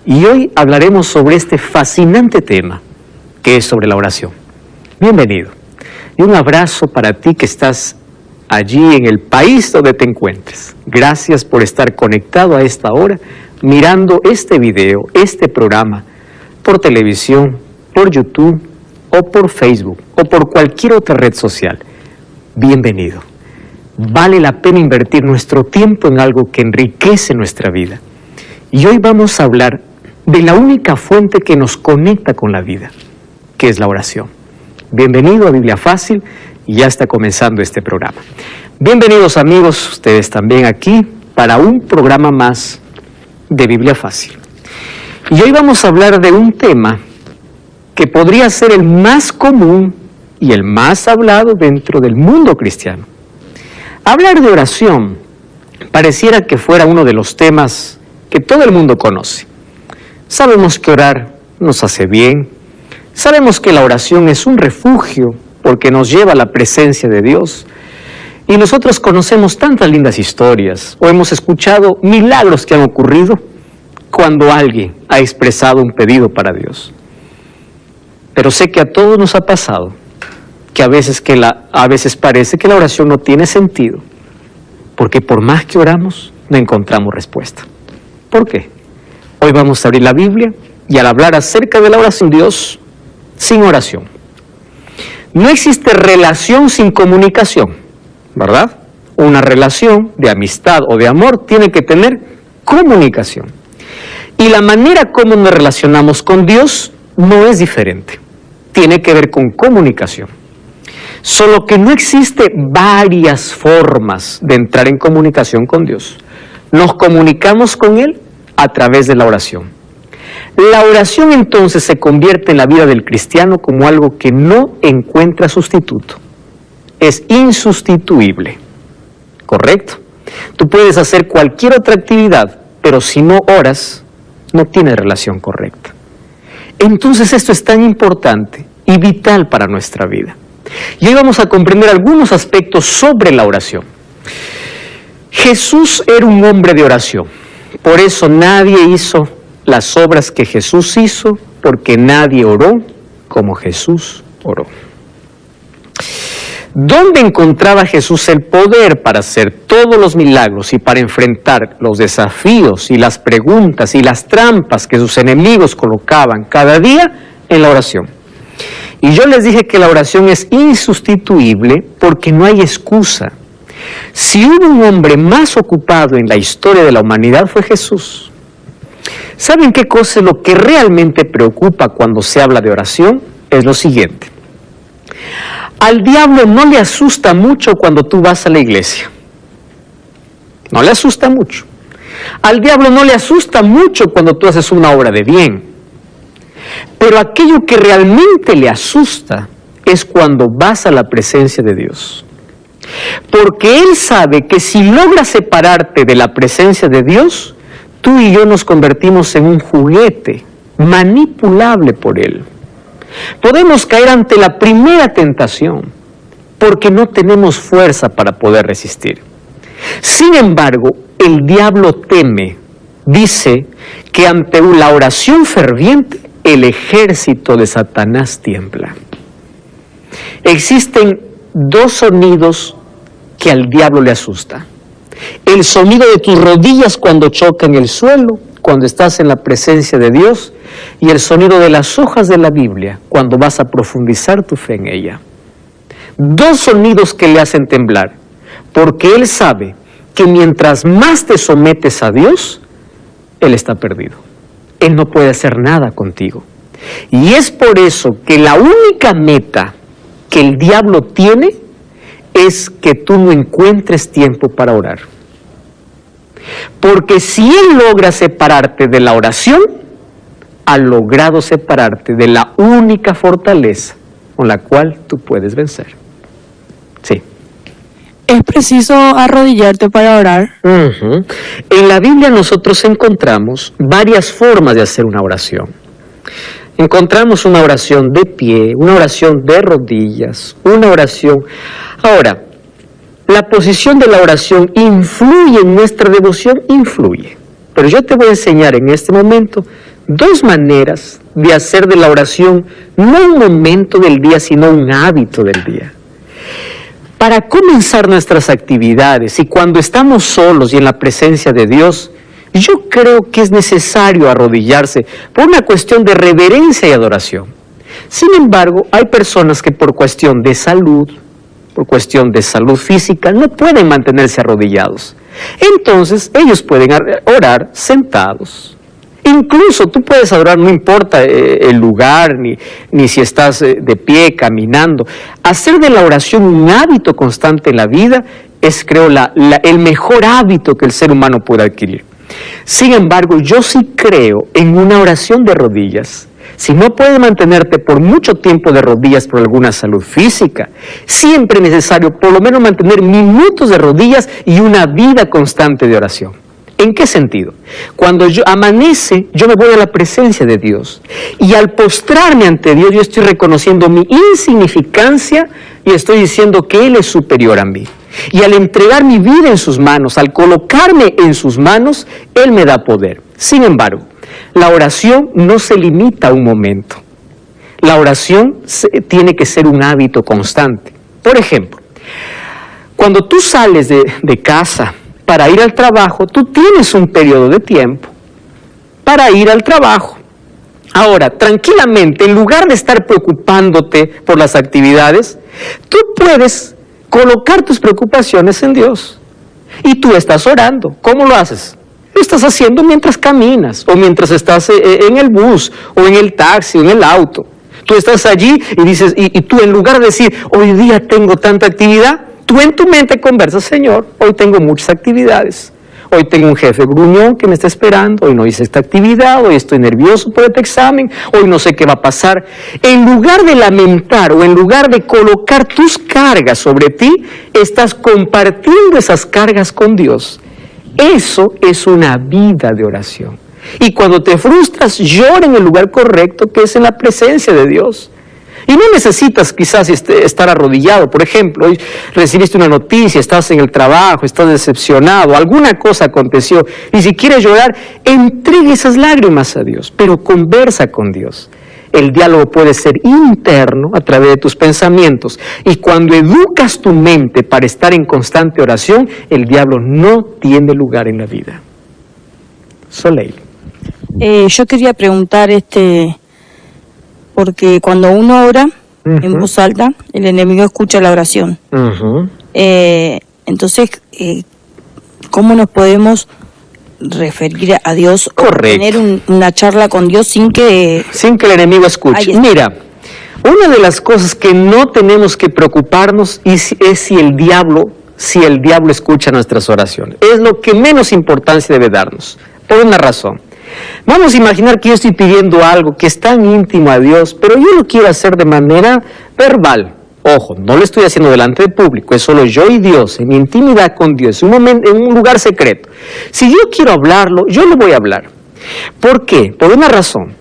Y hoy hablaremos sobre este fascinante tema, que es sobre la oración. Bienvenido. Y un abrazo para ti que estás allí en el país donde te encuentres. Gracias por estar conectado a esta hora, mirando este video, este programa, por televisión, por YouTube, o por Facebook, o por cualquier otra red social. Bienvenido. Vale la pena invertir nuestro tiempo en algo que enriquece nuestra vida. Y hoy vamos a hablar de la única fuente que nos conecta con la vida, que es la oración. Bienvenido a Biblia Fácil, y ya está comenzando este programa. Bienvenidos amigos, ustedes también aquí, para un programa más de Biblia Fácil. Y hoy vamos a hablar de un tema que podría ser el más común y el más hablado dentro del mundo cristiano. Hablar de oración pareciera que fuera uno de los temas que todo el mundo conoce. Sabemos que orar nos hace bien, sabemos que la oración es un refugio porque nos lleva a la presencia de Dios, y nosotros conocemos tantas lindas historias o hemos escuchado milagros que han ocurrido cuando alguien ha expresado un pedido para Dios. Pero sé que a todos nos ha pasado que a veces parece que la oración no tiene sentido, porque por más que oramos, no encontramos respuesta. ¿Por qué? Hoy vamos a abrir la Biblia y al hablar acerca de la oración, Dios sin oración. No existe relación sin comunicación, ¿verdad? Una relación de amistad o de amor tiene que tener comunicación. Y la manera como nos relacionamos con Dios no es diferente. Tiene que ver con comunicación. Solo que no existe varias formas de entrar en comunicación con Dios. Nos comunicamos con Él a través de la oración. La oración entonces se convierte en la vida del cristiano como algo que no encuentra sustituto. Es insustituible. ¿Correcto? Tú puedes hacer cualquier otra actividad, pero si no oras, no tienes relación correcta. Entonces esto es tan importante y vital para nuestra vida. Y hoy vamos a comprender algunos aspectos sobre la oración. Jesús era un hombre de oración. Por eso nadie hizo las obras que Jesús hizo, porque nadie oró como Jesús oró. ¿Dónde encontraba Jesús el poder para hacer todos los milagros y para enfrentar los desafíos y las preguntas y las trampas que sus enemigos colocaban cada día? En la oración. Y yo les dije que la oración es insustituible porque no hay excusa. Si hubo un hombre más ocupado en la historia de la humanidad fue Jesús. ¿Saben qué cosa es lo que realmente preocupa cuando se habla de oración? Es lo siguiente. Al diablo no le asusta mucho cuando tú vas a la iglesia. No le asusta mucho. Al diablo no le asusta mucho cuando tú haces una obra de bien. Pero aquello que realmente le asusta es cuando vas a la presencia de Dios. Porque Él sabe que si logras separarte de la presencia de Dios, tú y yo nos convertimos en un juguete manipulable por Él. Podemos caer ante la primera tentación porque no tenemos fuerza para poder resistir. Sin embargo, el diablo teme, dice que ante la oración ferviente, el ejército de Satanás tiembla. Existen dos sonidos que al diablo le asusta. El sonido de tus rodillas cuando chocan el suelo, cuando estás en la presencia de Dios, y el sonido de las hojas de la Biblia, cuando vas a profundizar tu fe en ella. Dos sonidos que le hacen temblar, porque Él sabe que mientras más te sometes a Dios, Él está perdido. Él no puede hacer nada contigo. Y es por eso que la única meta que el diablo tiene es que tú no encuentres tiempo para orar. Porque si él logra separarte de la oración, ha logrado separarte de la única fortaleza con la cual tú puedes vencer. Sí. ¿Es preciso arrodillarte para orar? En la Biblia nosotros encontramos varias formas de hacer una oración. Encontramos una oración de pie, una oración de rodillas, una oración... Ahora, la posición de la oración influye en nuestra devoción, influye. Pero yo te voy a enseñar en este momento dos maneras de hacer de la oración no un momento del día, sino un hábito del día. Para comenzar nuestras actividades y cuando estamos solos y en la presencia de Dios, yo creo que es necesario arrodillarse por una cuestión de reverencia y adoración. Sin embargo, hay personas que por cuestión de salud física, no pueden mantenerse arrodillados. Entonces, ellos pueden orar sentados. Incluso tú puedes adorar, no importa el lugar, ni si estás de pie, caminando. Hacer de la oración un hábito constante en la vida es, creo, el mejor hábito que el ser humano puede adquirir. Sin embargo, yo sí creo en una oración de rodillas. Si no puedes mantenerte por mucho tiempo de rodillas por alguna salud física, siempre es necesario por lo menos mantener minutos de rodillas y una vida constante de oración. ¿En qué sentido? Cuando amanece, yo me voy a la presencia de Dios. Y al postrarme ante Dios, yo estoy reconociendo mi insignificancia y estoy diciendo que Él es superior a mí. Y al entregar mi vida en sus manos, al colocarme en sus manos, Él me da poder. Sin embargo, la oración no se limita a un momento. La oración tiene que ser un hábito constante. Por ejemplo, cuando tú sales de casa para ir al trabajo, tú tienes un periodo de tiempo para ir al trabajo. Ahora, tranquilamente, en lugar de estar preocupándote por las actividades, tú puedes colocar tus preocupaciones en Dios. Y tú estás orando. ¿Cómo lo haces? Lo estás haciendo mientras caminas, o mientras estás en el bus, o en el taxi, o en el auto. Tú estás allí y dices, y tú en lugar de decir, hoy día tengo tanta actividad, tú en tu mente conversas, Señor, hoy tengo muchas actividades. Hoy tengo un jefe gruñón que me está esperando, hoy no hice esta actividad, hoy estoy nervioso por este examen, hoy no sé qué va a pasar. En lugar de lamentar o en lugar de colocar tus cargas sobre ti, estás compartiendo esas cargas con Dios. Eso es una vida de oración. Y cuando te frustras, llora en el lugar correcto, que es en la presencia de Dios. Y no necesitas quizás estar arrodillado. Por ejemplo, hoy recibiste una noticia, estás en el trabajo, estás decepcionado, alguna cosa aconteció, y si quieres llorar, entregue esas lágrimas a Dios, pero conversa con Dios. El diálogo puede ser interno a través de tus pensamientos, y cuando educas tu mente para estar en constante oración, el diablo no tiene lugar en la vida. Soleil. Yo quería preguntar, porque cuando uno ora en voz alta, el enemigo escucha la oración. Entonces, ¿cómo nos podemos referir a Dios? Correcto. O tener una charla con Dios sin que el enemigo escuche. Mira, una de las cosas que no tenemos que preocuparnos es si el diablo escucha nuestras oraciones. Es lo que menos importancia debe darnos, por una razón. Vamos a imaginar que yo estoy pidiendo algo que es tan íntimo a Dios, pero yo lo quiero hacer de manera verbal. Ojo, no lo estoy haciendo delante del público, es solo yo y Dios, en mi intimidad con Dios, en un lugar secreto. Si yo quiero hablarlo, yo lo voy a hablar. ¿Por qué? Por una razón.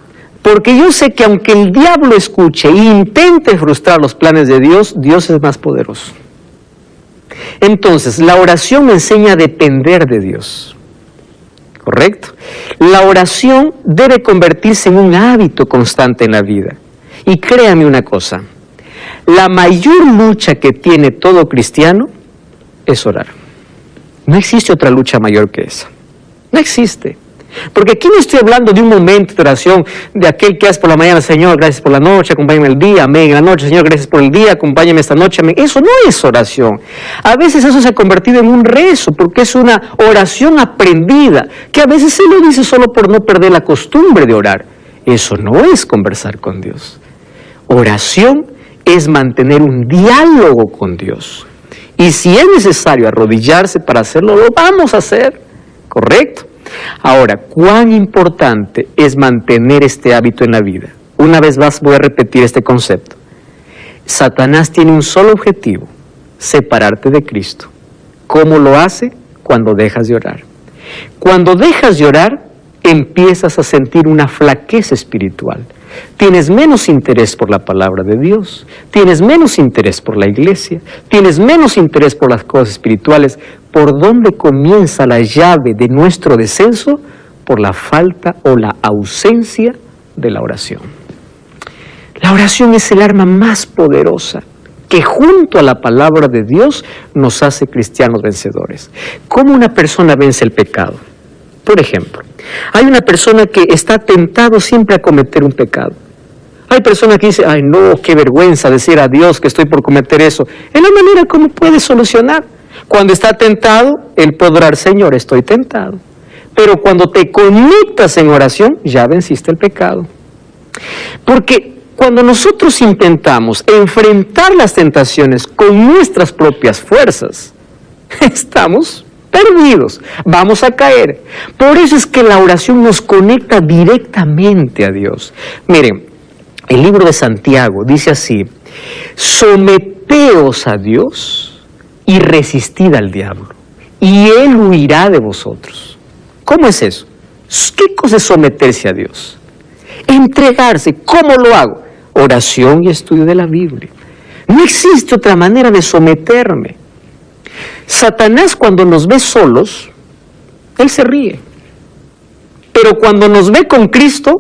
Porque yo sé que aunque el diablo escuche e intente frustrar los planes de Dios, Dios es más poderoso. Entonces, la oración me enseña a depender de Dios. ¿Correcto? La oración debe convertirse en un hábito constante en la vida. Y créame una cosa, la mayor lucha que tiene todo cristiano es orar. No existe otra lucha mayor que esa. No existe. Porque aquí no estoy hablando de un momento de oración, de aquel que hace por la mañana, Señor, gracias por la noche, acompáñame el día, amén, en la noche, Señor, gracias por el día, acompáñame esta noche, amén. Eso no es oración. A veces eso se ha convertido en un rezo, porque es una oración aprendida, que a veces se lo dice solo por no perder la costumbre de orar. Eso no es conversar con Dios. Oración es mantener un diálogo con Dios. Y si es necesario arrodillarse para hacerlo, lo vamos a hacer, ¿correcto? Ahora, ¿cuán importante es mantener este hábito en la vida? Una vez más voy a repetir este concepto. Satanás tiene un solo objetivo, separarte de Cristo. ¿Cómo lo hace? Cuando dejas de orar. Cuando dejas de orar, empiezas a sentir una flaqueza espiritual. Tienes menos interés por la palabra de Dios, tienes menos interés por la iglesia, tienes menos interés por las cosas espirituales. ¿Por dónde comienza la llave de nuestro descenso? por la falta o la ausencia de la oración. La oración es el arma más poderosa que junto a la palabra de Dios nos hace cristianos vencedores. ¿Cómo una persona vence el pecado? Por ejemplo, hay una persona que está tentado siempre a cometer un pecado. Hay personas que dicen, ay no, qué vergüenza decir a Dios que estoy por cometer eso. Es la manera como puede solucionar. Cuando está tentado, él puede orar, Señor, estoy tentado. Pero cuando te conectas en oración, ya venciste el pecado. Porque cuando nosotros intentamos enfrentar las tentaciones con nuestras propias fuerzas, estamos perdidos, vamos a caer. Por eso es que la oración nos conecta directamente a Dios. Miren, el libro de Santiago dice así, someteos a Dios y resistid al diablo, y él huirá de vosotros. ¿Cómo es eso? ¿Qué cosa es someterse a Dios? Entregarse. ¿Cómo lo hago? Oración y estudio de la Biblia. No existe otra manera de someterme. Satanás, cuando nos ve solos, él se ríe. Pero cuando nos ve con Cristo,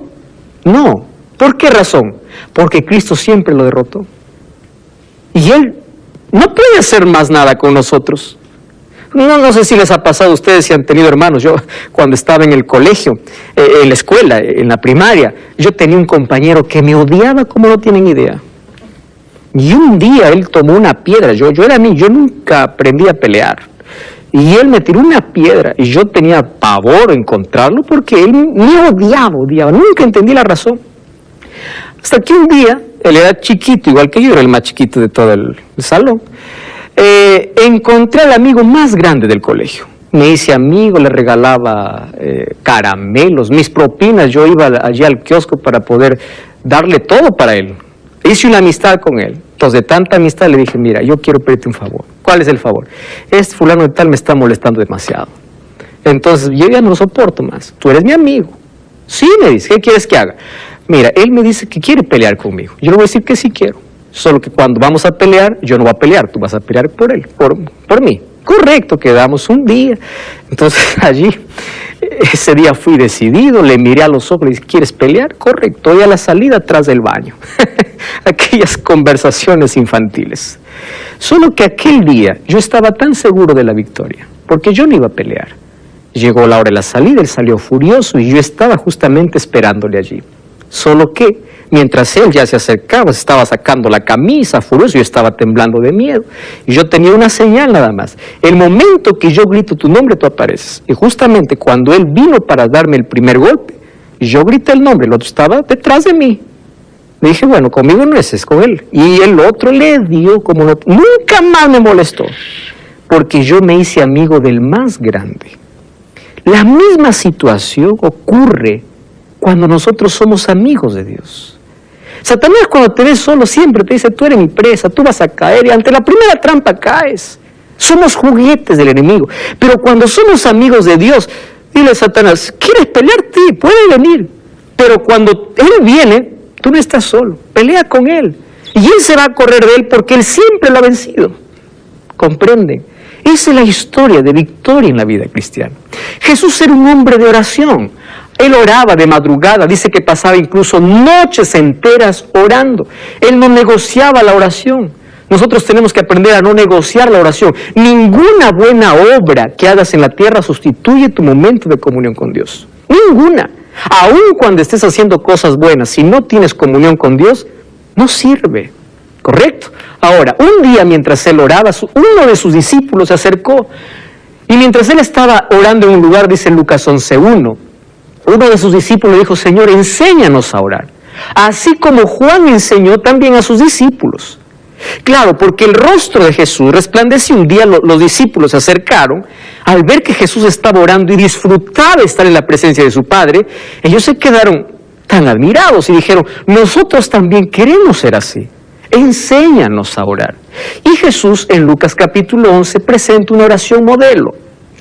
no. ¿Por qué razón? Porque Cristo siempre lo derrotó. Y él no puede hacer más nada con nosotros. No sé si les ha pasado a ustedes si han tenido hermanos. Yo, cuando estaba en el colegio, en la escuela, en la primaria, yo tenía un compañero que me odiaba como no tienen idea. Y un día él tomó una piedra. Yo nunca aprendí a pelear. Y él me tiró una piedra y yo tenía pavor a encontrarlo porque él me odiaba. Nunca entendí la razón. Hasta que un día, él era chiquito, igual que yo, era el más chiquito de todo el salón. Encontré al amigo más grande del colegio. Me hice amigo, le regalaba caramelos, mis propinas. Yo iba allí al kiosco para poder darle todo para él. Hice una amistad con él. Entonces, de tanta amistad le dije, mira, yo quiero pedirte un favor. ¿Cuál es el favor? Este fulano de tal me está molestando demasiado. Entonces, yo ya no lo soporto más. Tú eres mi amigo. Sí, me dice, ¿qué quieres que haga? Mira, él me dice que quiere pelear conmigo. Yo le voy a decir que sí quiero. Solo que cuando vamos a pelear, yo no voy a pelear, tú vas a pelear por él, por mí. Correcto, quedamos un día. Entonces allí, ese día fui decidido, le miré a los ojos, le dije, ¿quieres pelear? Correcto, voy a la salida atrás del baño. Aquellas conversaciones infantiles. Solo que aquel día yo estaba tan seguro de la victoria, porque yo no iba a pelear. Llegó la hora de la salida, él salió furioso y yo estaba justamente esperándole allí. Solo que mientras él ya se acercaba, estaba sacando la camisa, furioso, yo estaba temblando de miedo. Y yo tenía una señal nada más. El momento que yo grito tu nombre, tú apareces. Y justamente cuando él vino para darme el primer golpe, yo grité el nombre, el otro estaba detrás de mí. Le dije, bueno, conmigo no es con él. Y el otro le dio como no, nunca más me molestó, porque yo me hice amigo del más grande. La misma situación ocurre cuando nosotros somos amigos de Dios. Satanás, cuando te ves solo, siempre te dice, tú eres mi presa, tú vas a caer, y ante la primera trampa caes. Somos juguetes del enemigo. Pero cuando somos amigos de Dios, dile a Satanás, ¿quieres pelearte? Puede venir. Pero cuando él viene, tú no estás solo, pelea con él. Y él se va a correr de él porque él siempre lo ha vencido. ¿Comprenden? Esa es la historia de victoria en la vida cristiana. Jesús era un hombre de oración. Él oraba de madrugada, dice que pasaba incluso noches enteras orando. Él no negociaba la oración. Nosotros tenemos que aprender a no negociar la oración. Ninguna buena obra que hagas en la tierra sustituye tu momento de comunión con Dios. Ninguna. Aun cuando estés haciendo cosas buenas, si no tienes comunión con Dios, no sirve. ¿Correcto? Ahora, un día mientras él oraba, uno de sus discípulos se acercó. Y mientras él estaba orando en un lugar, dice Lucas 11:1, uno de sus discípulos dijo, Señor, enséñanos a orar. Así como Juan enseñó también a sus discípulos. Claro, porque el rostro de Jesús resplandeció. Un día los discípulos se acercaron, al ver que Jesús estaba orando y disfrutaba estar en la presencia de su Padre, ellos se quedaron tan admirados y dijeron, nosotros también queremos ser así. Enséñanos a orar. Y Jesús en Lucas capítulo 11 presenta una oración modelo.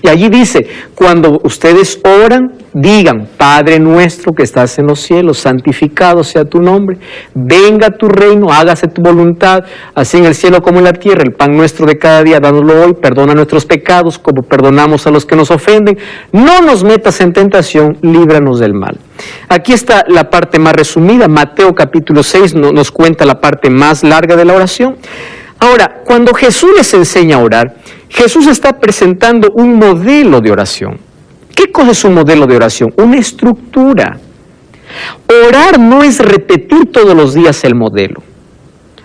Y allí dice, cuando ustedes oran, digan, Padre nuestro que estás en los cielos, santificado sea tu nombre, venga tu reino, hágase tu voluntad, así en el cielo como en la tierra, el pan nuestro de cada día, dánoslo hoy, perdona nuestros pecados como perdonamos a los que nos ofenden, no nos metas en tentación, líbranos del mal. Aquí está la parte más resumida, Mateo capítulo 6 nos cuenta la parte más larga de la oración. Ahora, cuando Jesús les enseña a orar, Jesús está presentando un modelo de oración. ¿Qué cosa es un modelo de oración? Una estructura. Orar no es repetir todos los días el modelo.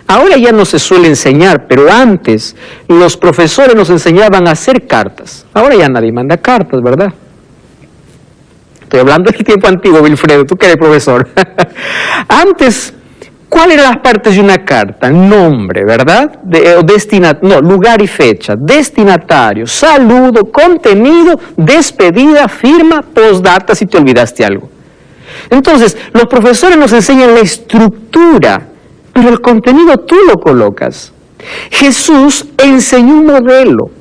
Ahora ya no se suele enseñar, pero antes los profesores nos enseñaban a hacer cartas. Ahora ya nadie manda cartas, ¿verdad? Estoy hablando del tiempo antiguo, Wilfredo, tú que eres profesor. Antes, ¿cuáles eran las partes de una carta? Nombre, ¿verdad? Lugar y fecha, destinatario, saludo, contenido, despedida, firma, postdata, si te olvidaste algo. Entonces, los profesores nos enseñan la estructura, pero el contenido tú lo colocas. Jesús enseñó un modelo.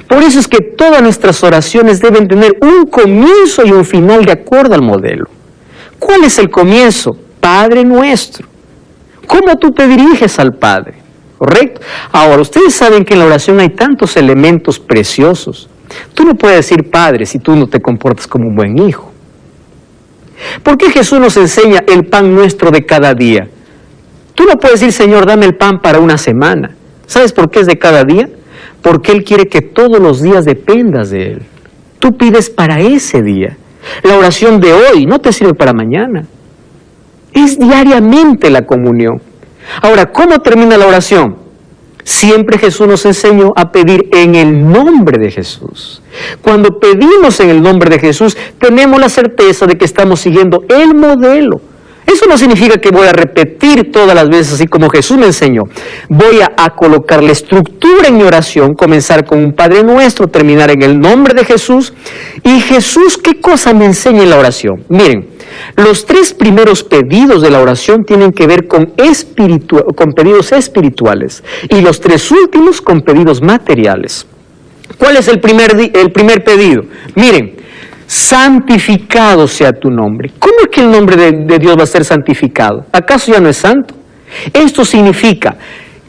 Por eso es que todas nuestras oraciones deben tener un comienzo y un final de acuerdo al modelo. ¿Cuál es el comienzo? Padre nuestro. ¿Cómo tú te diriges al Padre? ¿Correcto? Ahora, ustedes saben que en la oración hay tantos elementos preciosos. Tú no puedes decir Padre si tú no te comportas como un buen hijo. ¿Por qué Jesús nos enseña el pan nuestro de cada día? Tú no puedes decir, Señor, dame el pan para una semana. ¿Sabes por qué es de cada día? Porque Él quiere que todos los días dependas de Él. Tú pides para ese día. La oración de hoy no te sirve para mañana. Es diariamente la comunión. Ahora, ¿cómo termina la oración? Siempre Jesús nos enseñó a pedir en el nombre de Jesús. Cuando pedimos en el nombre de Jesús, tenemos la certeza de que estamos siguiendo el modelo. Eso no significa que voy a repetir todas las veces así como Jesús me enseñó. Voy a colocar la estructura en mi oración, comenzar con un Padre Nuestro, terminar en el nombre de Jesús. Y Jesús, ¿qué cosa me enseña en la oración? Miren, los 3 primeros pedidos de la oración tienen que ver con pedidos espirituales y los 3 últimos con pedidos materiales. ¿Cuál es el primer pedido? Miren, santificado sea tu nombre. ¿Cómo es que el nombre de Dios va a ser santificado? ¿Acaso ya no es santo? Esto significa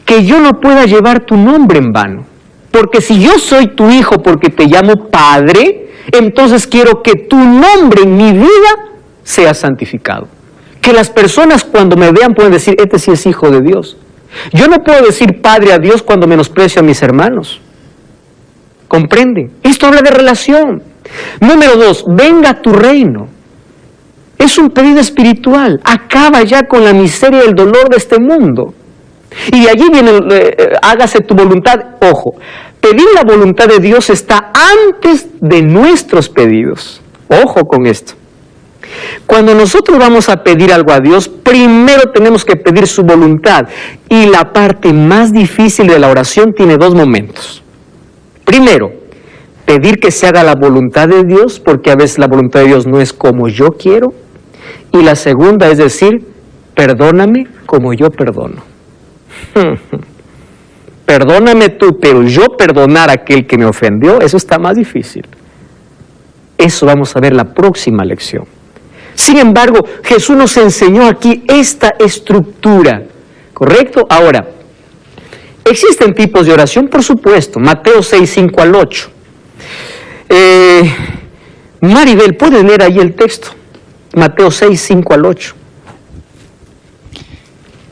que yo no pueda llevar tu nombre en vano. Porque si yo soy tu hijo porque te llamo Padre, entonces quiero que tu nombre en mi vida sea santificado. Que las personas cuando me vean pueden decir, este sí es hijo de Dios. Yo no puedo decir Padre a Dios cuando menosprecio a mis hermanos. ¿Comprenden? Esto habla de relación. Número 2, venga tu reino. Es un pedido espiritual. Acaba ya con la miseria y el dolor de este mundo. Y de allí viene, hágase tu voluntad. Ojo, pedir la voluntad de Dios está antes de nuestros pedidos. Ojo con esto. Cuando nosotros vamos a pedir algo a Dios, primero tenemos que pedir su voluntad. Y la parte más difícil de la oración tiene 2 momentos. Primero, pedir que se haga la voluntad de Dios, porque a veces la voluntad de Dios no es como yo quiero. Y la segunda es decir, perdóname como yo perdono. Perdóname tú, pero yo perdonar a aquel que me ofendió, eso está más difícil. Eso vamos a ver la próxima lección. Sin embargo, Jesús nos enseñó aquí esta estructura, ¿correcto? Ahora, ¿existen tipos de oración? Por supuesto. Mateo 6, 5 al 8. Maribel, ¿puedes leer ahí el texto? Mateo 6, 5 al 8.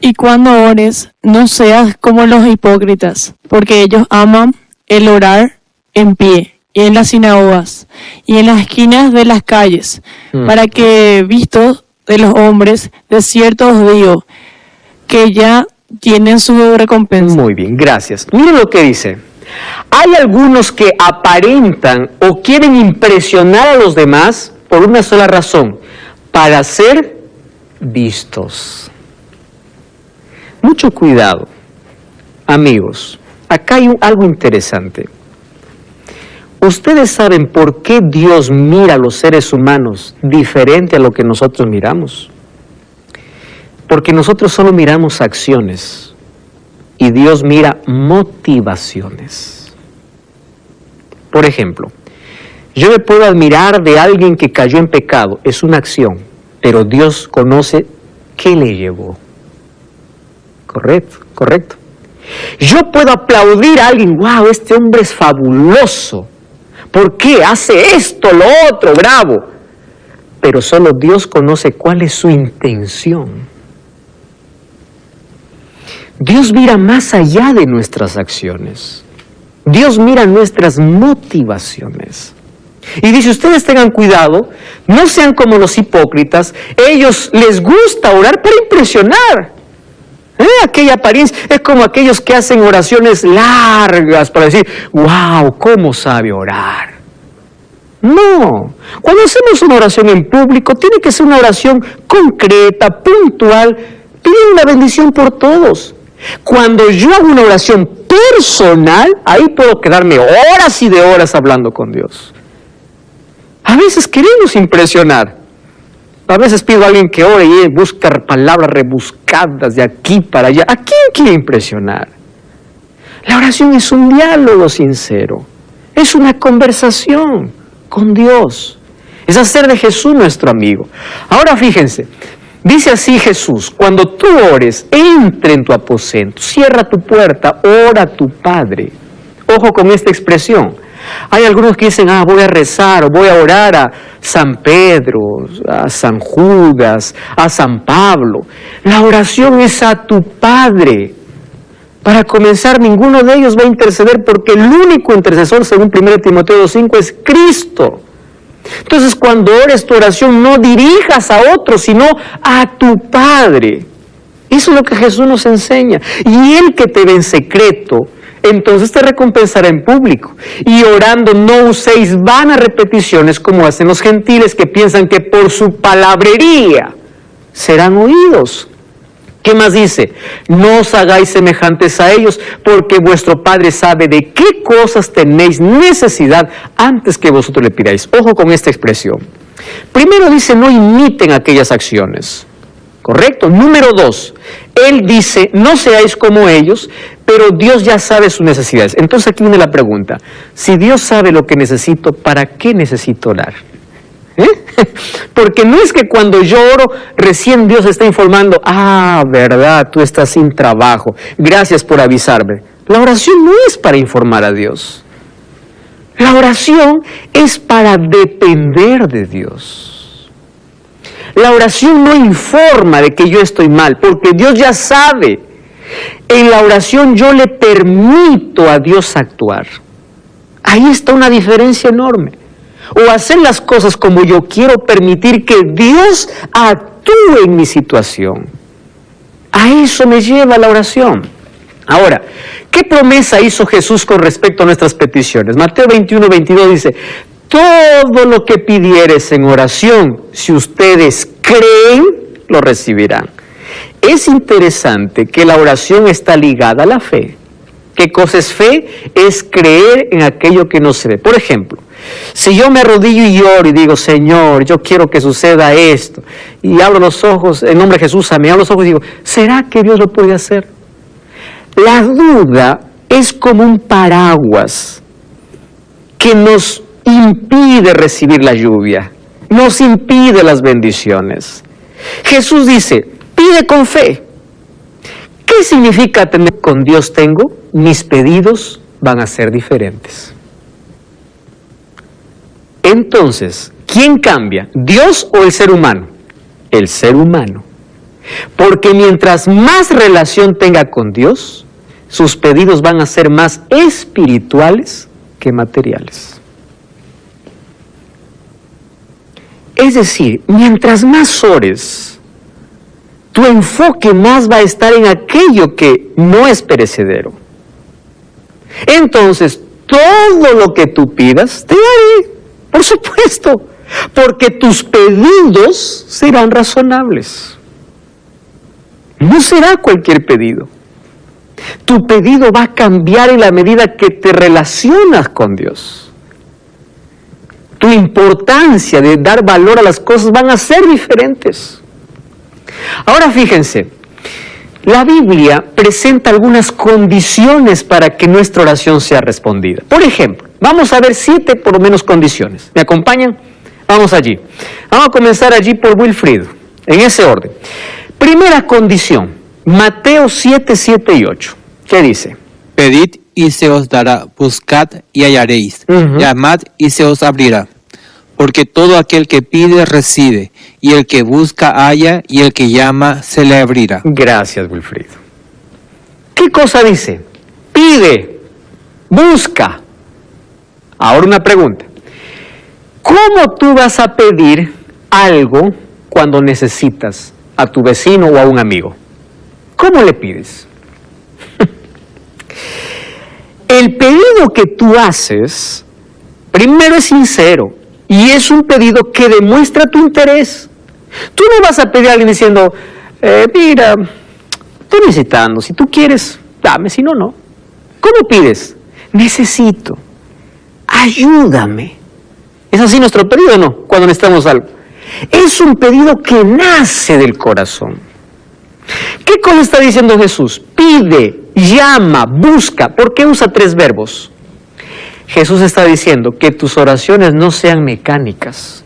Y cuando ores, no seas como los hipócritas, porque ellos aman el orar en pie, y en las sinagogas, y en las esquinas de las calles, para que, vistos de los hombres, de cierto os digo, que ya tienen su recompensa. Muy bien, gracias. Miren lo que dice. Hay algunos que aparentan o quieren impresionar a los demás por una sola razón, para ser vistos. Mucho cuidado, amigos. Acá hay algo interesante. ¿Ustedes saben por qué Dios mira a los seres humanos diferente a lo que nosotros miramos? Porque nosotros solo miramos acciones y Dios mira motivaciones. Por ejemplo, Yo me puedo admirar de alguien que cayó en pecado, es una acción, pero Dios conoce qué le llevó. Correcto, correcto. Yo puedo aplaudir a alguien, wow, este hombre es fabuloso. ¿Por qué? Hace esto, lo otro, bravo. Pero solo Dios conoce cuál es su intención. Dios mira más allá de nuestras acciones. Dios mira nuestras motivaciones. Y dice, ustedes tengan cuidado, no sean como los hipócritas. Ellos les gusta orar para impresionar. Aquella apariencia es como aquellos que hacen oraciones largas para decir, wow, ¿cómo sabe orar? No, cuando hacemos una oración en público, tiene que ser una oración concreta, puntual, pidiendo una bendición por todos. Cuando yo hago una oración personal, ahí puedo quedarme horas y de horas hablando con Dios. A veces queremos impresionar. A veces pido a alguien que ore y busca palabras rebuscadas de aquí para allá. ¿A quién quiere impresionar? La oración es un diálogo sincero. Es una conversación con Dios. Es hacer de Jesús nuestro amigo. Ahora fíjense, dice así Jesús, cuando tú ores, entre en tu aposento, cierra tu puerta, ora a tu Padre. Ojo con esta expresión. Hay algunos que dicen, voy a rezar o voy a orar a San Pedro, a San Judas, a San Pablo. La oración es a tu Padre. Para comenzar, ninguno de ellos va a interceder porque el único intercesor, según 1 Timoteo 2:5, es Cristo. Entonces, cuando ores tu oración, no dirijas a otros, sino a tu Padre. Eso es lo que Jesús nos enseña. Y Él que te ve en secreto, entonces te recompensará en público. Y orando no uséis vanas repeticiones como hacen los gentiles que piensan que por su palabrería serán oídos. ¿Qué más dice? No os hagáis semejantes a ellos, porque vuestro Padre sabe de qué cosas tenéis necesidad antes que vosotros le pidáis. Ojo con esta expresión. Primero dice, no imiten aquellas acciones. ¿Correcto? Número 2, Él dice, no seáis como ellos, pero Dios ya sabe sus necesidades. Entonces aquí viene la pregunta, si Dios sabe lo que necesito, ¿para qué necesito orar? Porque no es que cuando yo oro, recién Dios está informando, verdad, tú estás sin trabajo, gracias por avisarme. La oración no es para informar a Dios. La oración es para depender de Dios. La oración no informa de que yo estoy mal, porque Dios ya sabe. En la oración yo le permito a Dios actuar. Ahí está una diferencia enorme. O hacer las cosas como yo quiero, permitir que Dios actúe en mi situación. A eso me lleva la oración. Ahora, ¿qué promesa hizo Jesús con respecto a nuestras peticiones? Mateo 21:22 dice, todo lo que pidieres en oración, si ustedes creen, lo recibirán. Es interesante que la oración está ligada a la fe. ¿Qué cosa es fe? Es creer en aquello que no se ve. Por ejemplo, si yo me arrodillo y lloro y digo, Señor, yo quiero que suceda esto, y abro los ojos, en nombre de Jesús, me abro los ojos y digo, ¿será que Dios lo puede hacer? La duda es como un paraguas que nos impide recibir la lluvia, nos impide las bendiciones. Jesús dice, pide con fe. ¿Qué significa tener con Dios tengo? Mis pedidos van a ser diferentes. Entonces, ¿quién cambia? ¿Dios o el ser humano? El ser humano. Porque mientras más relación tenga con Dios, sus pedidos van a ser más espirituales que materiales. Es decir, mientras más ores, tu enfoque más va a estar en aquello que no es perecedero. Entonces, todo lo que tú pidas, te daré, por supuesto, porque tus pedidos serán razonables. No será cualquier pedido. Tu pedido va a cambiar en la medida que te relacionas con Dios. Tu importancia de dar valor a las cosas van a ser diferentes. Ahora fíjense, la Biblia presenta algunas condiciones para que nuestra oración sea respondida. Por ejemplo, vamos a ver 7 por lo menos condiciones. ¿Me acompañan? Vamos allí. Vamos a comenzar allí por Wilfrido, en ese orden. Primera condición, Mateo 7, 7 y 8. ¿Qué dice? Pedid y se os dará, buscad y hallaréis, llamad y se os abrirá. Porque todo aquel que pide, recibe, y el que busca, halla, y el que llama, se le abrirá. Gracias, Wilfrido. ¿Qué cosa dice? Pide, busca. Ahora una pregunta. ¿Cómo tú vas a pedir algo cuando necesitas a tu vecino o a un amigo? ¿Cómo le pides? El pedido que tú haces, primero es sincero, y es un pedido que demuestra tu interés. Tú no vas a pedir a alguien diciendo, mira, estoy necesitando, si tú quieres, dame, si no, no. ¿Cómo pides? Necesito, ayúdame. ¿Es así nuestro pedido o no? Cuando necesitamos algo. Es un pedido que nace del corazón. ¿Qué cosa está diciendo Jesús? Pide, llama, busca. ¿Por qué usa 3 verbos? Jesús está diciendo que tus oraciones no sean mecánicas.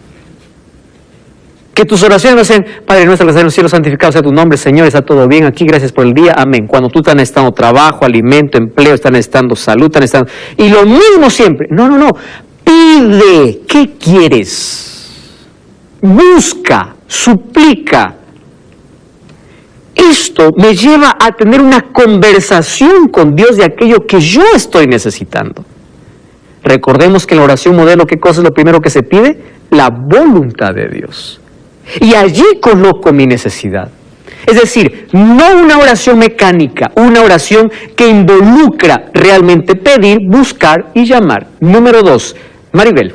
Que tus oraciones no sean, Padre nuestro que estás en los cielos, santificado sea tu nombre, Señor, está todo bien aquí, gracias por el día, amén. Cuando tú estás necesitando trabajo, alimento, empleo, estás necesitando salud, estás necesitando... Y lo mismo siempre. No. Pide, ¿qué quieres? Busca, suplica. Esto me lleva a tener una conversación con Dios de aquello que yo estoy necesitando. Recordemos que en la oración modelo, ¿qué cosa es lo primero que se pide? La voluntad de Dios. Y allí coloco mi necesidad. Es decir, no una oración mecánica, una oración que involucra realmente pedir, buscar y llamar. Número 2, Maribel.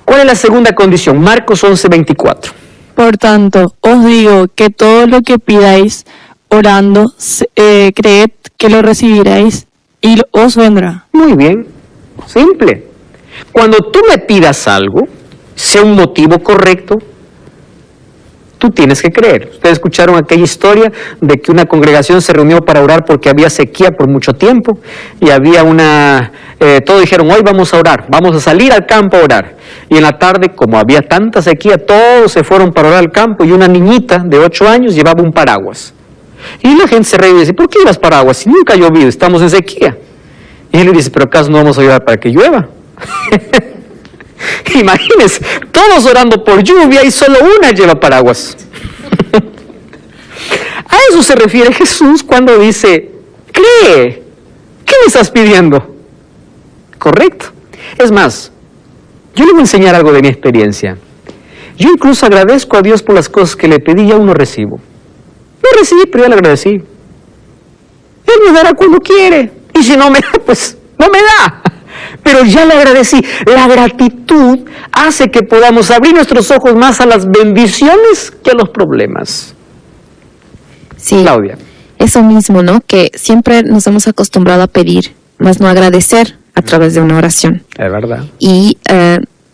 ¿Cuál es la segunda condición? Marcos 11:24. Por tanto, os digo que todo lo que pidáis orando, creed que lo recibiréis y os vendrá. Muy bien, simple. Cuando tú me pidas algo, sea un motivo correcto, tú tienes que creer. Ustedes escucharon aquella historia de que una congregación se reunió para orar porque había sequía por mucho tiempo y había todos dijeron, hoy vamos a orar, vamos a salir al campo a orar. Y en la tarde, como había tanta sequía, todos se fueron para orar al campo y una niñita de 8 años llevaba un paraguas. Y la gente se reía y dice, ¿por qué llevas paraguas? Si nunca ha llovido, estamos en sequía. Y él le dice, ¿pero acaso no vamos a orar para que llueva? Imagínense, todos orando por lluvia y solo una lleva paraguas. A eso se refiere Jesús cuando dice, cree, ¿qué me estás pidiendo? Correcto. Es más, yo le voy a enseñar algo de mi experiencia. Yo incluso agradezco a Dios por las cosas que le pedí y aún no recibo. No recibí, pero ya le agradecí. Él me dará cuando quiere. Y si no me da, pues no me da. Pero ya le agradecí. La gratitud hace que podamos abrir nuestros ojos más a las bendiciones que a los problemas. Sí, Claudia. eso mismo, ¿no? Que siempre nos hemos acostumbrado a pedir, más no agradecer a través de una oración. Es verdad. Y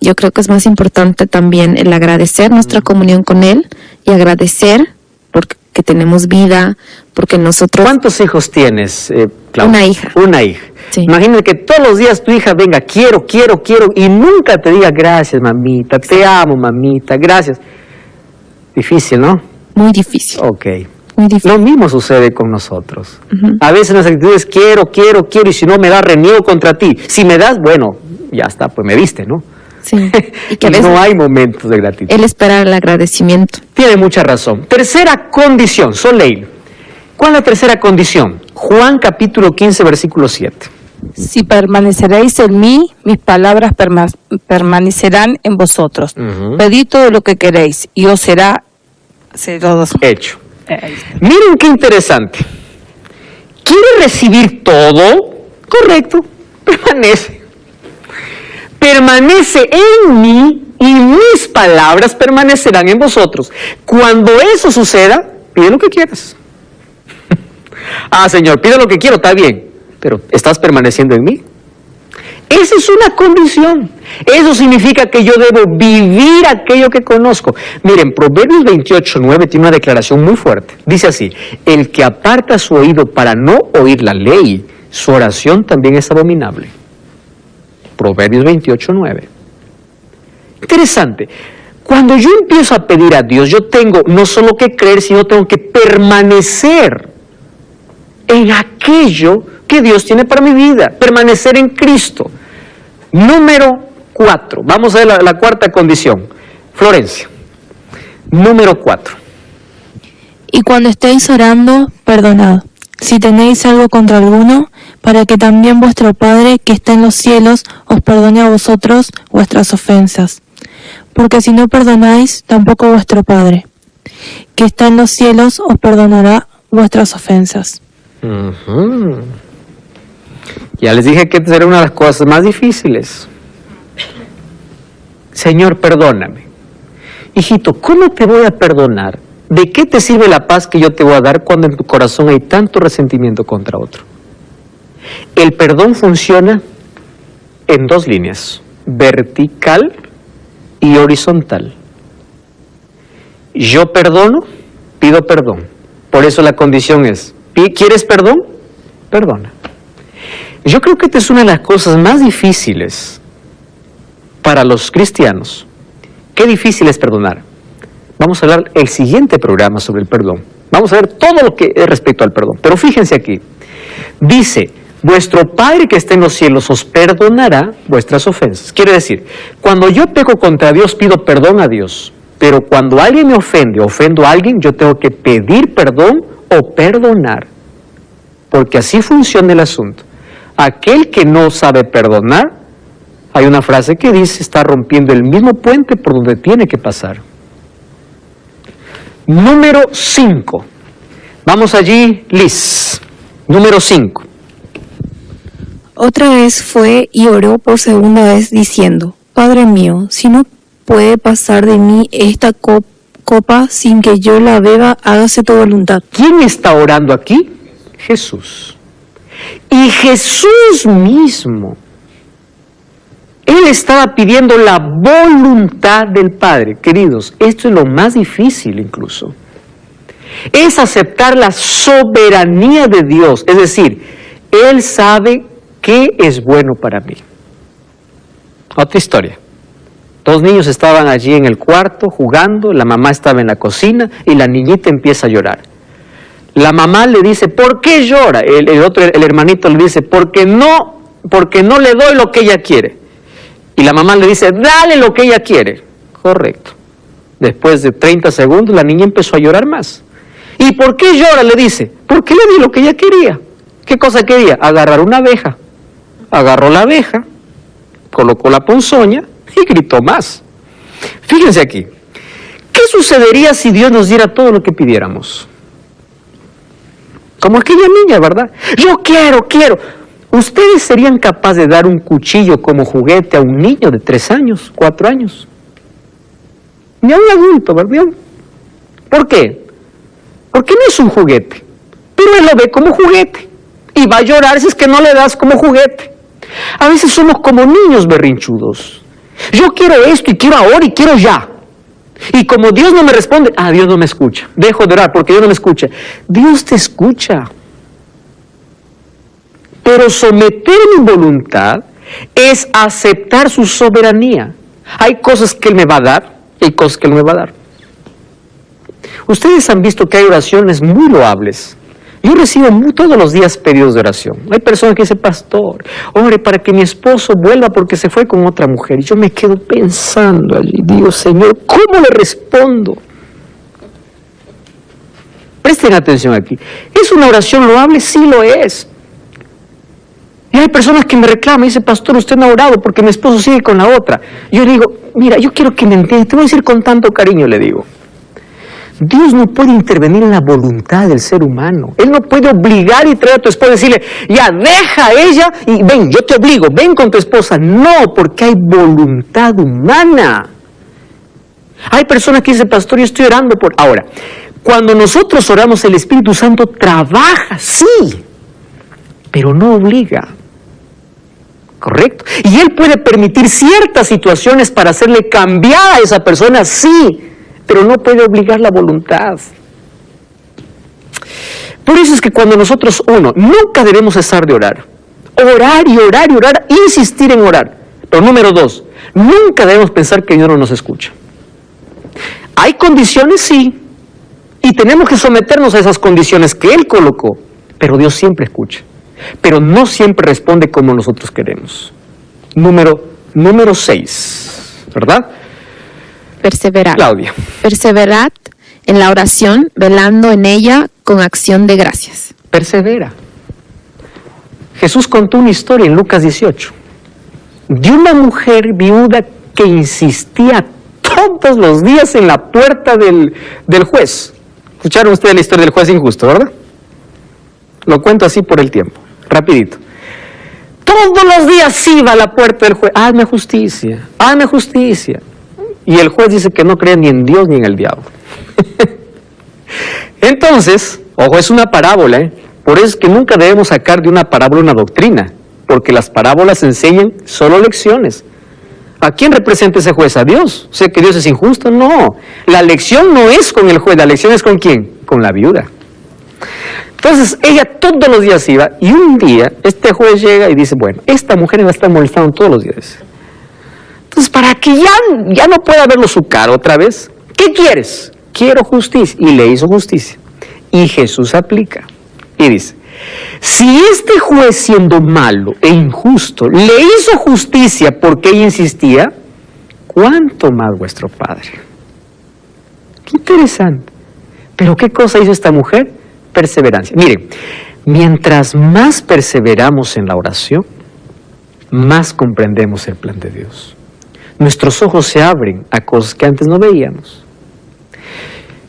yo creo que es más importante también el agradecer nuestra comunión con Él y agradecer porque tenemos vida, porque nosotros... ¿Cuántos hijos tienes, Claudia? Una hija. Una hija. Sí. Imagínate que todos los días tu hija venga, quiero, y nunca te diga gracias, mamita, te amo, mamita, gracias. Difícil, ¿no? Muy difícil, Ok. muy difícil. Lo mismo sucede con nosotros. A veces las actitudes quiero, y si no me das, reniego contra ti. Si me das, bueno, ya está, pues me diste, ¿no? Sí. Y que a Y veces no hay momentos de gratitud. Él espera el agradecimiento. Tiene mucha razón. Tercera condición, Soleil. ¿Cuál es la tercera condición? Juan capítulo 15, versículo 7. Si permaneceréis en mí, mis palabras permanecerán en vosotros. Pedid todo lo que queréis y os será Hecho. Miren qué interesante. ¿Quiere recibir todo? Correcto. Permanece. Permanece en mí y mis palabras permanecerán en vosotros. Cuando eso suceda, pide lo que quieras. Señor, pide lo que quiero, está bien. Pero ¿estás permaneciendo en mí? Esa es una condición. Eso significa que yo debo vivir aquello que conozco. Miren, Proverbios 28:9 tiene una declaración muy fuerte. Dice así: el que aparta su oído para no oír la ley, su oración también es abominable. Proverbios 28:9. Interesante. Cuando yo empiezo a pedir a Dios, yo tengo no solo que creer, sino tengo que permanecer en aquello que Dios tiene para mi vida. Permanecer en Cristo. Número 4. Vamos a ver la cuarta condición. Florencia. Número 4. Y cuando estéis orando, perdonad, si tenéis algo contra alguno, para que también vuestro Padre, que está en los cielos, os perdone a vosotros vuestras ofensas. Porque si no perdonáis, tampoco vuestro Padre, que está en los cielos, os perdonará vuestras ofensas. Ya les dije que esta era una de las cosas más difíciles. Señor, perdóname. Hijito, ¿cómo te voy a perdonar? ¿De qué te sirve la paz que yo te voy a dar cuando en tu corazón hay tanto resentimiento contra otro? El perdón funciona en dos líneas, vertical y horizontal. Yo perdono, pido perdón. Por eso la condición es, ¿quieres perdón? Perdona. Yo creo que esta es una de las cosas más difíciles para los cristianos. Qué difícil es perdonar. Vamos a hablar el siguiente programa sobre el perdón. Vamos a ver todo lo que es respecto al perdón. Pero fíjense aquí. Dice, vuestro Padre que está en los cielos os perdonará vuestras ofensas. Quiere decir, cuando yo peco contra Dios, pido perdón a Dios. Pero cuando alguien me ofende, ofendo a alguien, yo tengo que pedir perdón o perdonar. Porque así funciona el asunto. Aquel que no sabe perdonar, hay una frase que dice, está rompiendo el mismo puente por donde tiene que pasar. Número 5. Vamos allí, Liz. Número 5. Otra vez fue y oró por segunda vez diciendo, Padre mío, si no puede pasar de mí esta copa sin que yo la beba, hágase tu voluntad. ¿Quién está orando aquí? Jesús. Y Jesús mismo, Él estaba pidiendo la voluntad del Padre. Queridos, esto es lo más difícil incluso. Es aceptar la soberanía de Dios. Es decir, Él sabe qué es bueno para mí. Otra historia. Dos niños estaban allí en el cuarto jugando, la mamá estaba en la cocina y la niñita empieza a llorar. La mamá le dice, ¿por qué llora? El hermanito le dice, porque no le doy lo que ella quiere. Y la mamá le dice, dale lo que ella quiere. Correcto. Después de 30 segundos, la niña empezó a llorar más. ¿Y por qué llora? Le dice, porque le di lo que ella quería. ¿Qué cosa quería? Agarrar una abeja. Agarró la abeja, colocó la ponzoña y gritó más. Fíjense aquí. ¿Qué sucedería si Dios nos diera todo lo que pidiéramos? Como aquella niña, ¿verdad? Yo quiero. ¿Ustedes serían capaces de dar un cuchillo como juguete a un niño de 3 años, 4 años? Ni a un adulto, ¿verdad? ¿Por qué? Porque no es un juguete. Pero él lo ve como juguete. Y va a llorar si es que no le das como juguete. A veces somos como niños berrinchudos. Yo quiero esto y quiero ahora y quiero ya. Y como Dios no me responde, Dios no me escucha. Dejo de orar porque Dios no me escucha. Dios te escucha. Pero someter mi voluntad es aceptar su soberanía. Hay cosas que Él me va a dar y hay cosas que Él no me va a dar. Ustedes han visto que hay oraciones muy loables. Yo recibo todos los días pedidos de oración. Hay personas que dicen, pastor, ore para que mi esposo vuelva porque se fue con otra mujer. Y yo me quedo pensando allí, digo, Señor, ¿cómo le respondo? Presten atención aquí. ¿Es una oración loable? Sí lo es. Y hay personas que me reclaman y dicen, pastor, usted no ha orado porque mi esposo sigue con la otra. Yo le digo, mira, yo quiero que me entiendas, te voy a decir con tanto cariño, le digo. Dios no puede intervenir en la voluntad del ser humano. Él no puede obligar y traer a tu esposa y decirle, ya, deja a ella y ven, yo te obligo, ven con tu esposa. No, porque hay voluntad humana. Hay personas que dicen, pastor, yo estoy orando por... Ahora, cuando nosotros oramos, el Espíritu Santo trabaja, sí, pero no obliga. ¿correcto? Y Él puede permitir ciertas situaciones para hacerle cambiar a esa persona, sí, pero no puede obligar la voluntad. Por eso es que cuando nosotros, nunca debemos cesar de orar. Orar y orar y orar, insistir en orar. Pero número 2, nunca debemos pensar que Dios no nos escucha. Hay condiciones, sí, y tenemos que someternos a esas condiciones que Él colocó, pero Dios siempre escucha. Pero no siempre responde como nosotros queremos. Número 6, ¿verdad? Perseverad. Claudia. Perseverad en la oración, velando en ella con acción de gracias. Persevera. Jesús contó una historia en Lucas 18 de una mujer viuda que insistía todos los días en la puerta del juez. ¿Escucharon ustedes la historia del juez injusto, verdad? Lo cuento así por el tiempo, rapidito. Todos los días iba a la puerta del juez, hazme justicia, hazme justicia. Y el juez dice que no cree ni en Dios ni en el diablo. Entonces, ojo, es una parábola, por eso es que nunca debemos sacar de una parábola una doctrina, porque las parábolas enseñan solo lecciones. ¿A quién representa ese juez? ¿A Dios? ¿O sea que Dios es injusto? No, la lección no es con el juez, la lección es con ¿quién? Con la viuda. Entonces ella todos los días iba, y un día este juez llega y dice, bueno, esta mujer me va a estar molestando todos los días. Entonces, para que ya no pueda verlo su cara otra vez, ¿qué quieres? Quiero justicia. Y le hizo justicia. Y Jesús aplica y dice, si este juez, siendo malo e injusto, le hizo justicia porque ella insistía, ¿cuánto más vuestro Padre? Qué interesante. Pero ¿qué cosa hizo esta mujer? Perseverancia. Miren, mientras más perseveramos en la oración, más comprendemos el plan de Dios. Nuestros ojos se abren a cosas que antes no veíamos.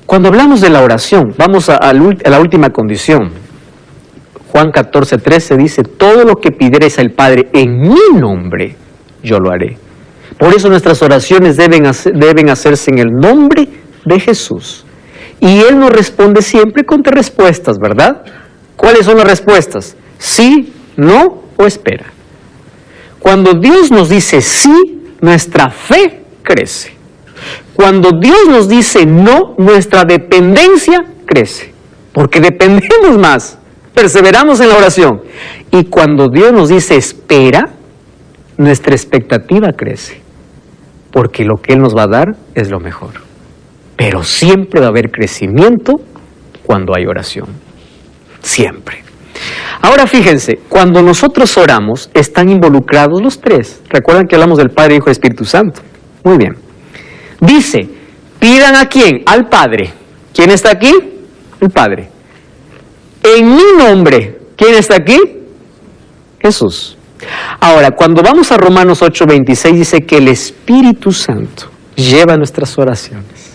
Cuando hablamos de la oración, vamos a la última condición. Juan 14:13 dice, todo lo que pidiereis al Padre en mi nombre, yo lo haré. Por eso nuestras oraciones deben hacerse en el nombre de Jesús. Y Él nos responde siempre con 3 respuestas, ¿verdad? ¿Cuáles son las respuestas? Sí, no o espera. Cuando Dios nos dice sí, nuestra fe crece. Cuando Dios nos dice no, nuestra dependencia crece. Porque dependemos más, perseveramos en la oración. Y cuando Dios nos dice espera, nuestra expectativa crece. Porque lo que Él nos va a dar es lo mejor. Pero siempre va a haber crecimiento cuando hay oración. Siempre. Ahora fíjense, cuando nosotros oramos, están involucrados los 3. Recuerdan que hablamos del Padre, Hijo y Espíritu Santo. Muy bien. Dice, pidan ¿a quién? Al Padre. ¿Quién está aquí? El Padre. En mi nombre, ¿quién está aquí? Jesús. Ahora, cuando vamos a Romanos 8:26, dice que el Espíritu Santo lleva nuestras oraciones.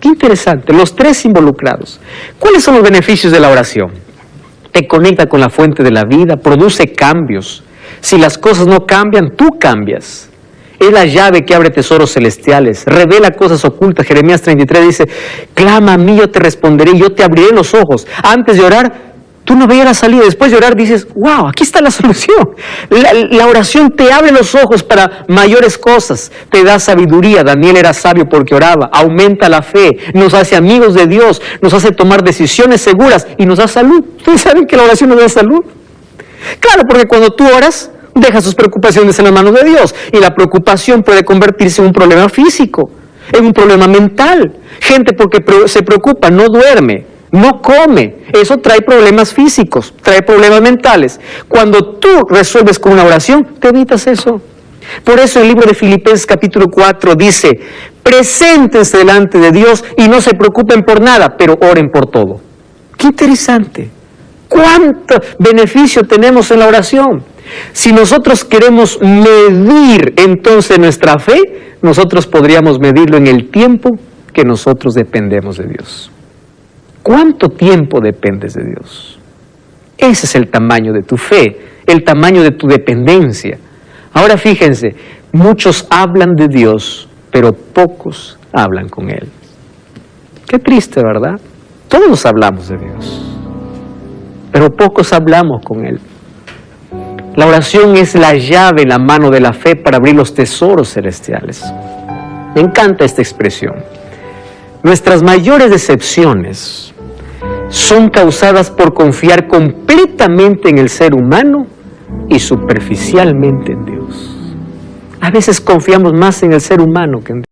Qué interesante, los 3 involucrados. ¿Cuáles son los beneficios de la oración? Te conecta con la fuente de la vida, produce cambios. Si las cosas no cambian, tú cambias. Es la llave que abre tesoros celestiales, revela cosas ocultas. Jeremías 33 dice, clama a mí, yo te responderé, yo te abriré los ojos. Antes de orar, tú no veías la salida. Después de orar dices, wow, aquí está la solución. La oración te abre los ojos para mayores cosas, te da sabiduría. Daniel era sabio porque oraba, aumenta la fe, nos hace amigos de Dios, nos hace tomar decisiones seguras y nos da salud. ¿Ustedes saben que la oración nos da salud? Claro, porque cuando tú oras, dejas sus preocupaciones en las manos de Dios, y la preocupación puede convertirse en un problema físico, en un problema mental. Gente porque se preocupa, no duerme, no come, eso trae problemas físicos, trae problemas mentales. Cuando tú resuelves con una oración, te evitas eso. Por eso el libro de Filipenses capítulo 4 dice, preséntense delante de Dios y no se preocupen por nada, pero oren por todo. Qué interesante. ¿Cuánto beneficio tenemos en la oración? Si nosotros queremos medir entonces nuestra fe, nosotros podríamos medirlo en el tiempo que nosotros dependemos de Dios. ¿Cuánto tiempo dependes de Dios? Ese es el tamaño de tu fe, el tamaño de tu dependencia. Ahora fíjense, muchos hablan de Dios, pero pocos hablan con Él. Qué triste, ¿verdad? Todos hablamos de Dios, pero pocos hablamos con Él. La oración es la llave en la mano de la fe para abrir los tesoros celestiales. Me encanta esta expresión. Nuestras mayores decepciones son causadas por confiar completamente en el ser humano y superficialmente en Dios. A veces confiamos más en el ser humano que en Dios.